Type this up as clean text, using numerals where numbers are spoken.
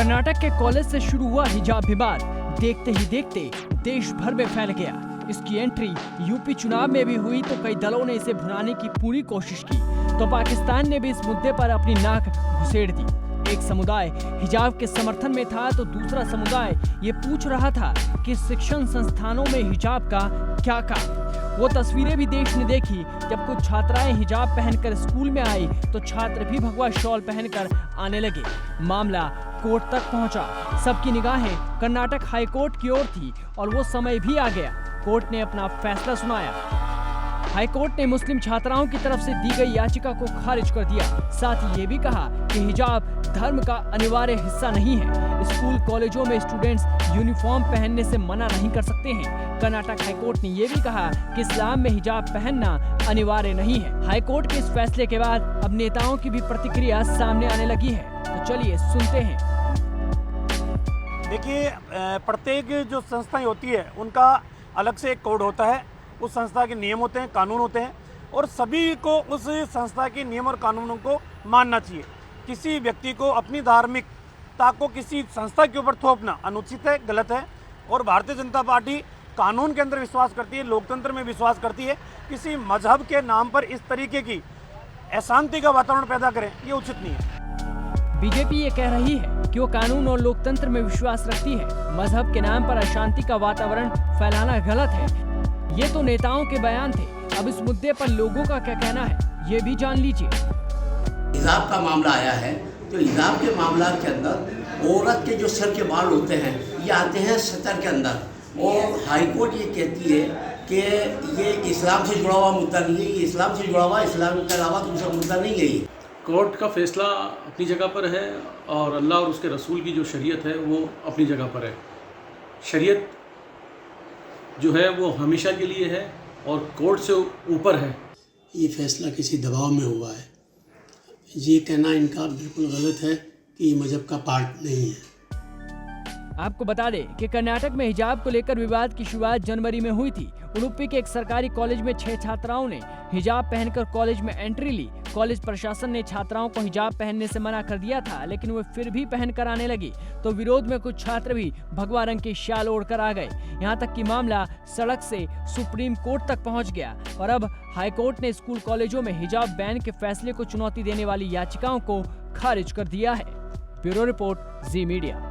कर्नाटक के कॉलेज से शुरू हुआ हिजाब विवाद देखते ही देखते देश भर में फैल गया। इसकी एंट्री यूपी चुनाव में भी हुई तो कई दलों ने इसे भुनाने की पूरी कोशिश की, तो पाकिस्तान ने भी इस मुद्दे पर अपनी नाक घुसेड़ दी। एक समुदाय हिजाब के समर्थन में था तो दूसरा समुदाय ये पूछ रहा था कि शिक्षण संस्थानों में हिजाब का क्या काम। वो तस्वीरें भी देश ने देखी जब कुछ छात्राएं हिजाब पहनकर स्कूल में आई तो छात्र भी भगवा शॉल पहनकर आने लगे। मामला कोर्ट तक पहुंचा। सबकी निगाहें कर्नाटक हाई कोर्ट की ओर थी और वो समय भी आ गया। कोर्ट ने अपना फैसला सुनाया। हाई कोर्ट ने मुस्लिम छात्राओं की तरफ से दी गई याचिका को खारिज कर दिया। साथ ही ये भी कहा कि हिजाब धर्म का अनिवार्य हिस्सा नहीं है। स्कूल कॉलेजों में स्टूडेंट्स यूनिफॉर्म पहनने से मना नहीं कर सकते हैं। कर्नाटक हाई कोर्ट ने ये भी कहा कि इस्लाम में हिजाब पहनना अनिवार्य नहीं है। हाई कोर्ट के इस फैसले के बाद अब नेताओं की भी प्रतिक्रिया सामने आने लगी है। तो चलिए सुनते हैं। देखिए, प्रत्येक जो संस्थाएं होती है उनका अलग से एक कोड होता है। उस संस्था के नियम होते हैं, कानून होते हैं और सभी को उस संस्था के नियम और कानूनों को मानना चाहिए। किसी व्यक्ति को अपनी धार्मिकता को किसी संस्था के ऊपर थोपना अनुचित है, गलत है। और भारतीय जनता पार्टी कानून के अंदर विश्वास करती है, लोकतंत्र में विश्वास करती है। किसी मजहब के नाम पर इस तरीके की अशांति का वातावरण पैदा करें, ये उचित नहीं है। बीजेपी ये कह रही है कि वो कानून और लोकतंत्र में विश्वास रखती है। मजहब के नाम पर अशांति का वातावरण फैलाना गलत है। ये तो नेताओं के बयान थे। अब इस मुद्दे पर लोगों का क्या कहना है, ये भी जान लीजिए। हिजाब का मामला आया है तो हिजाब के मामला के अंदर औरत के जो सर के बाल होते हैं ये आते हैं सतर के अंदर। और हाई कोर्ट ये कहती है कि ये इस्लाम से जुड़ा हुआ मुद्दा नहीं है, ये इस्लाम से जुड़ा हुआ, इस्लाम के अलावा दूसरा मुद्दा नहीं है। ये कोर्ट का फैसला अपनी जगह पर है और अल्लाह और उसके रसूल की जो शरीयत है वो अपनी जगह पर है। शरीयत जो है वो हमेशा के लिए है और कोर्ट से ऊपर है। ये फैसला किसी दबाव में हुआ है। ये कहना इनका बिल्कुल गलत है कि ये मजहब का पार्ट नहीं है। आपको बता दें कि कर्नाटक में हिजाब को लेकर विवाद की शुरुआत जनवरी में हुई थी। उडुपी के एक सरकारी कॉलेज में 6 छात्राओं ने हिजाब पहनकर कॉलेज में एंट्री ली। कॉलेज प्रशासन ने छात्राओं को हिजाब पहनने से मना कर दिया था, लेकिन वे फिर भी पहनकर आने लगी तो विरोध में कुछ छात्र भी भगवा रंग की शाल ओढ़कर आ गए। यहाँ तक कि मामला सड़क से सुप्रीम कोर्ट तक पहुँच गया और अब हाई कोर्ट ने स्कूल कॉलेजों में हिजाब बैन के फैसले को चुनौती देने वाली याचिकाओं को खारिज कर दिया है। ब्यूरो रिपोर्ट, जी मीडिया।